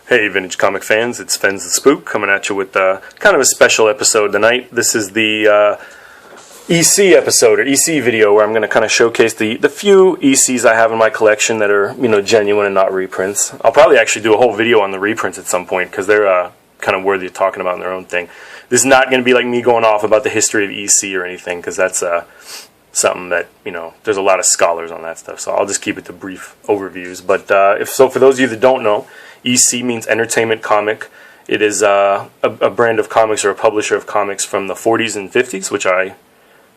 Hey vintage comic fans, it's Fens the Spook coming at you with kind of a special episode tonight. This is the EC episode, or EC video, where I'm going to kind of showcase the few ECs I have in my collection that are, genuine and not reprints. I'll probably actually do a whole video on the reprints at some point, because they're kind of worthy of talking about in their own thing. This is not going to be like me going off about the history of EC or anything, because that's something that, there's a lot of scholars on that stuff, so I'll just keep it to brief overviews. But for those of you that don't know, EC means entertainment comic. It is a brand of comics, or a publisher of comics from the 40s and 50s, which I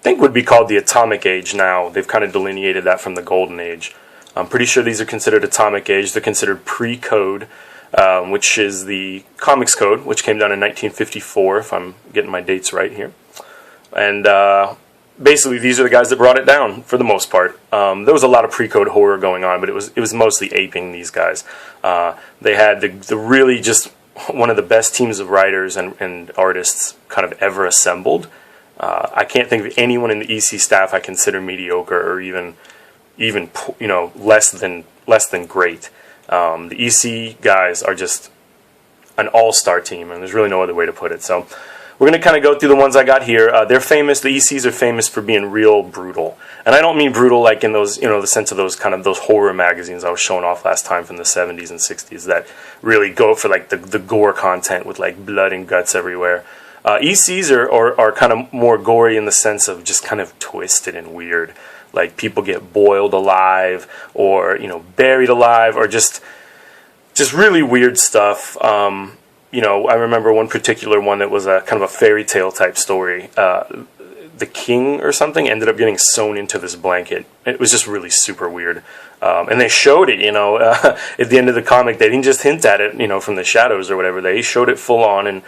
think would be called the Atomic Age now. They've kind of delineated that from the Golden Age. I'm pretty sure these are considered Atomic Age. They're considered pre-code, which is the Comics Code, which came down in 1954, if I'm getting my dates right here. And basically, these are the guys that brought it down for the most part. There was a lot of pre-code horror going on, but it was mostly aping these guys. They had the really just one of the best teams of writers and artists kind of ever assembled. I can't think of anyone in the EC staff I consider mediocre, or even less than great. The EC guys are just an all-star team, and there's really no other way to put it. So we're going to kind of go through the ones I got here. They're famous. The ECs are famous for being real brutal. And I don't mean brutal like in those, the sense of those horror magazines I was showing off last time from the 70s and 60s that really go for like the gore content with like blood and guts everywhere. ECs are kind of more gory in the sense of just kind of twisted and weird. Like people get boiled alive, or, buried alive, or just really weird stuff. I remember one particular one that was a kind of a fairy tale type story. The king or something ended up getting sewn into this blanket. It was just really super weird. And they showed it, at the end of the comic. They didn't just hint at it, from the shadows or whatever. They showed it full on. And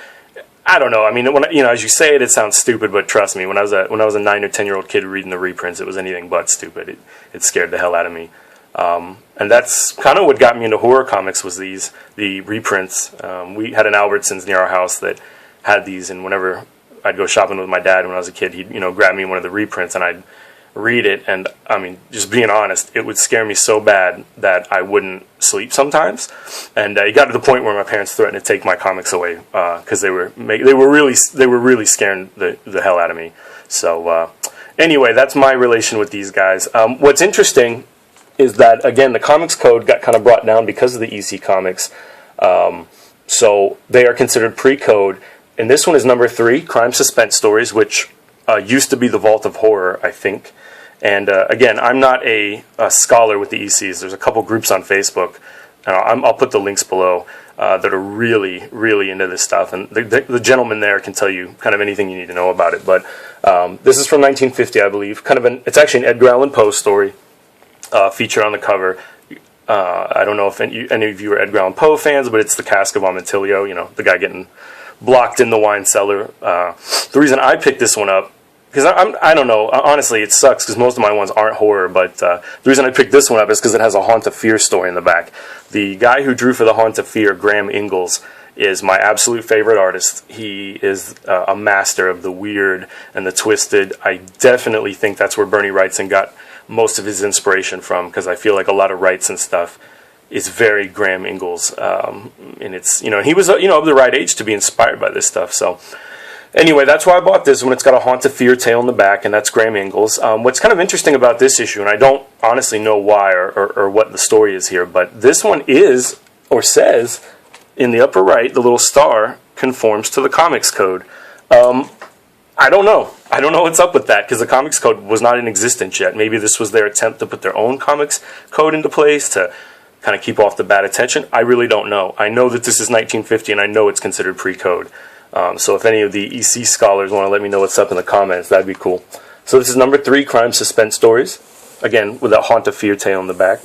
I don't know. I mean, as you say it, it sounds stupid, but trust me, when I was a 9 or 10-year-old kid reading the reprints, it was anything but stupid. It scared the hell out of me. And that's kind of what got me into horror comics, was the reprints. We had an Albertsons near our house that had these, and whenever I'd go shopping with my dad when I was a kid, he'd grab me one of the reprints, and I'd read it, and I mean, just being honest, it would scare me so bad that I wouldn't sleep sometimes. And it got to the point where my parents threatened to take my comics away because they were really scaring the hell out of me. So anyway, that's my relation with these guys. What's interesting is that, again, the Comics Code got kind of brought down because of the EC Comics. So they are considered pre-code. And this one is number 3, Crime Suspense Stories, which used to be the Vault of Horror, I think. And again, I'm not a scholar with the ECs. There's a couple groups on Facebook, and I'll put the links below, that are really, really into this stuff. And the gentleman there can tell you kind of anything you need to know about it. But this is from 1950, I believe. It's actually an Edgar Allan Poe story. Featured on the cover. I don't know if any of you are Edgar Allan Poe fans, but it's the Cask of Amontillado, the guy getting blocked in the wine cellar. The reason I picked this one up, because I don't know, honestly, it sucks because most of my ones aren't horror, but the reason I picked this one up is because it has a Haunt of Fear story in the back. The guy who drew for the Haunt of Fear, Graham Ingalls, is my absolute favorite artist. He is a master of the weird and the twisted. I definitely think that's where Bernie Wrightson got most of his inspiration from, because I feel like a lot of Wrightson stuff is very Graham Ingalls, and it's, he was, of the right age to be inspired by this stuff. So anyway, that's why I bought this one. It's got a Haunt of Fear tale in the back, and that's Graham Ingalls. What's kind of interesting about this issue, and I don't honestly know why or what the story is here, but this one is, or says, in the upper right, the little star conforms to the Comics Code. I don't know. I don't know what's up with that, because the Comics Code was not in existence yet. Maybe this was their attempt to put their own Comics Code into place to kind of keep off the bad attention. I really don't know. I know that this is 1950, and I know it's considered pre-code. So if any of the EC scholars want to let me know what's up in the comments, that'd be cool. So this is number 3, Crime Suspense Stories. Again, with that Haunt of Fear tale in the back.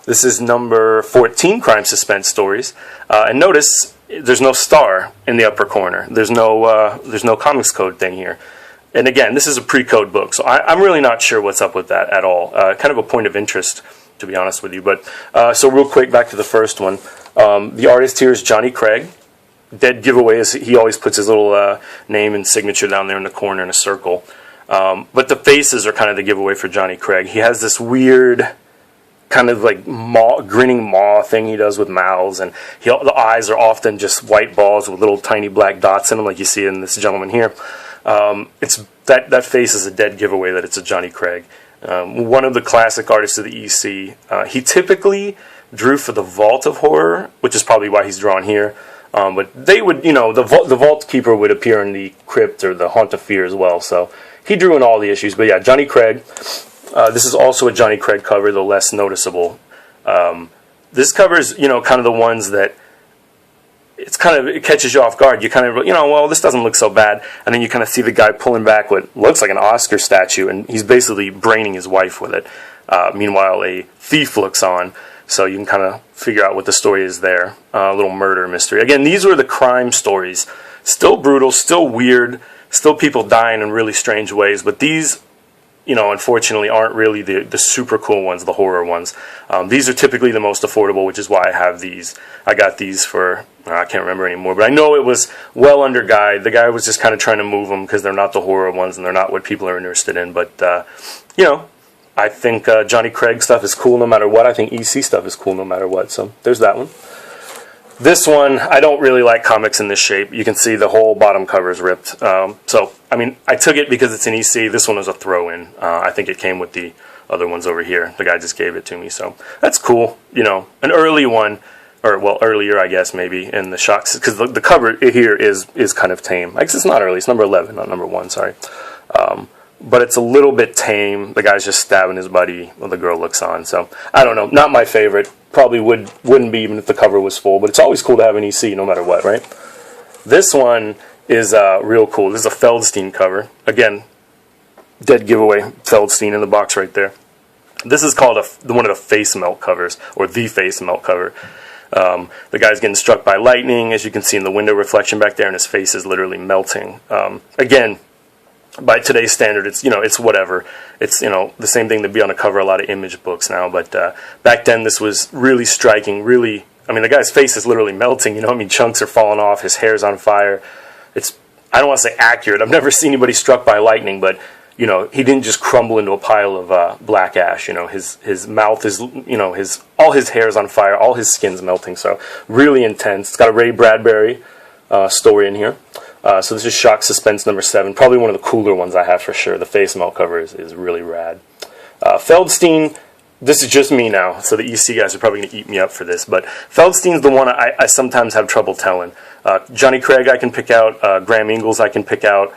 This is number 14, Crime Suspense Stories. And notice there's no star in the upper corner. There's no Comics Code thing here. And again, this is a pre-code book, so I'm really not sure what's up with that at all. Kind of a point of interest, to be honest with you. But so real quick, back to the first one. The artist here is Johnny Craig. Dead giveaway is he always puts his little name and signature down there in the corner in a circle. But the faces are kind of the giveaway for Johnny Craig. He has this weird kind of like grinning maw thing he does with mouths, and the eyes are often just white balls with little tiny black dots in them, like you see in this gentleman here. It's that face is a dead giveaway that it's a Johnny Craig. One of the classic artists of the EC. He typically drew for the Vault of Horror, which is probably why he's drawn here. But they would, the Vault Keeper would appear in the Crypt or the Haunt of Fear as well. So he drew in all the issues. But yeah, Johnny Craig. This is also a Johnny Craig cover, though less noticeable. This cover is, kind of the ones that it catches you off guard. You kind of, well, this doesn't look so bad. And then you kind of see the guy pulling back what looks like an Oscar statue, and he's basically braining his wife with it. Meanwhile, a thief looks on, so you can kind of figure out what the story is there. A little murder mystery. Again, these were the crime stories. Still brutal, still weird, still people dying in really strange ways, but these, unfortunately aren't really the super cool ones, the horror ones. These are typically the most affordable, which is why I have these. I got these for, I can't remember anymore, but I know it was well under guide. The guy was just kind of trying to move them because they're not the horror ones and they're not what people are interested in. But, I think Johnny Craig stuff is cool no matter what. I think EC stuff is cool no matter what. So there's that one. This one, I don't really like comics in this shape. You can see the whole bottom cover is ripped. So, I took it because it's an EC. This one was a throw-in. I think it came with the other ones over here. The guy just gave it to me, so that's cool. An early one, or, well, earlier, I guess, maybe, in the shocks, because the cover here is kind of tame. I guess it's not early. It's number 11, not number 1, sorry. But it's a little bit tame. The guy's just stabbing his buddy while the girl looks on. So, I don't know. Not my favorite. Probably wouldn't be even if the cover was full. But it's always cool to have an EC no matter what, right? This one is real cool. This is a Feldstein cover. Again, dead giveaway. Feldstein in the box right there. This is called one of the face melt covers, or the face melt cover. The guy's getting struck by lightning, as you can see in the window reflection back there, and his face is literally melting. Again, by today's standard, it's whatever. It's, the same thing that'd be on a cover of a lot of image books now, but back then this was really striking, really, the guy's face is literally melting, chunks are falling off, his hair's on fire. I don't want to say accurate, I've never seen anybody struck by lightning, but, he didn't just crumble into a pile of black ash, his mouth is, all his hair's on fire, all his skin's melting, so really intense. It's got a Ray Bradbury story in here. So this is Shock Suspense number 7, probably one of the cooler ones I have for sure. The face melt cover is really rad. Feldstein, this is just me now, so the EC guys are probably going to eat me up for this, but Feldstein's the one I sometimes have trouble telling. Johnny Craig I can pick out, Graham Ingalls I can pick out,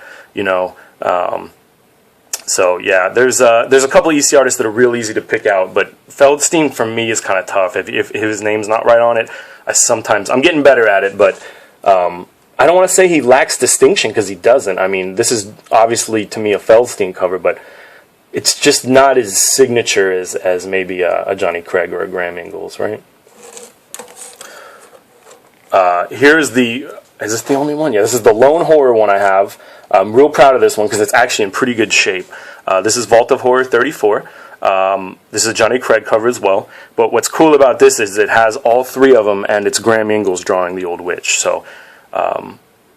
so yeah, there's a couple of EC artists that are real easy to pick out, but Feldstein for me is kind of tough. If his name's not right on it, I'm getting better at it, but I don't want to say he lacks distinction, because he doesn't. This is obviously, to me, a Feldstein cover, but it's just not as signature as maybe a Johnny Craig or a Graham Ingalls, right? Is this the only one? Yeah, this is the lone horror one I have. I'm real proud of this one, because it's actually in pretty good shape. This is Vault of Horror 34. This is a Johnny Craig cover as well. But what's cool about this is it has all 3 of them, and it's Graham Ingalls drawing the old witch. So,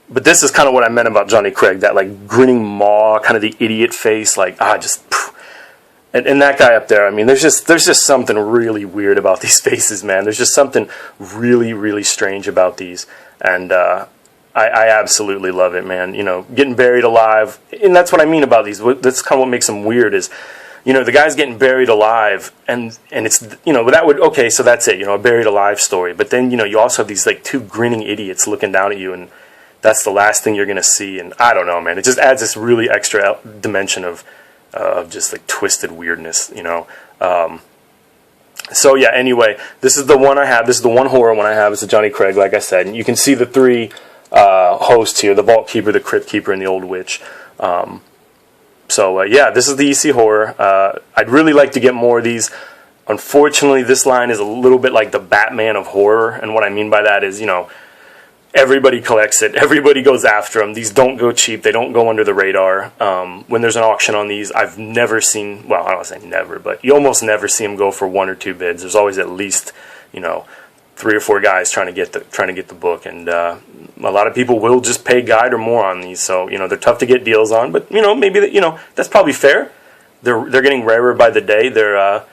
but this is kind of what I meant about Johnny Craig, that like grinning maw, kind of the idiot face, like and that guy up there. There's just something really weird about these faces, man. There's just something really, really strange about these, and I absolutely love it, man. Getting buried alive, and that's what I mean about these. That's kind of what makes them weird is, the guy's getting buried alive, and it's, okay, so that's it, a buried alive story. But then, you also have these, like, 2 grinning idiots looking down at you, and that's the last thing you're going to see. And I don't know, man, it just adds this really extra dimension of just, like, twisted weirdness, So, yeah, anyway, this is the one I have. This is the one horror one I have. It's a Johnny Craig, like I said. And you can see the 3 hosts here, the Vault Keeper, the Crypt Keeper, and the Old Witch. So, yeah, this is the EC Horror. I'd really like to get more of these. Unfortunately, this line is a little bit like the Batman of horror, and what I mean by that is, everybody collects it. Everybody goes after them. These don't go cheap. They don't go under the radar. When there's an auction on these, I've never seen, well, I don't want to say never, but you almost never see them go for 1 or 2 bids. There's always at least, 3 or 4 guys trying to get the book, and a lot of people will just pay guide or more on these. So they're tough to get deals on, but maybe that's probably fair. They're getting rarer by the day. They're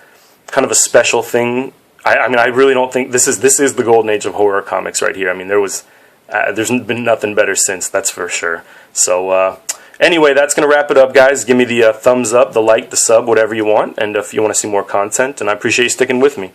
kind of a special thing. I mean, I really don't think this is the golden age of horror comics right here. I mean, there's been nothing better since, that's for sure. So anyway, that's going to wrap it up, guys. Give me the thumbs up, the like, the sub, whatever you want, and if you want to see more content, and I appreciate you sticking with me.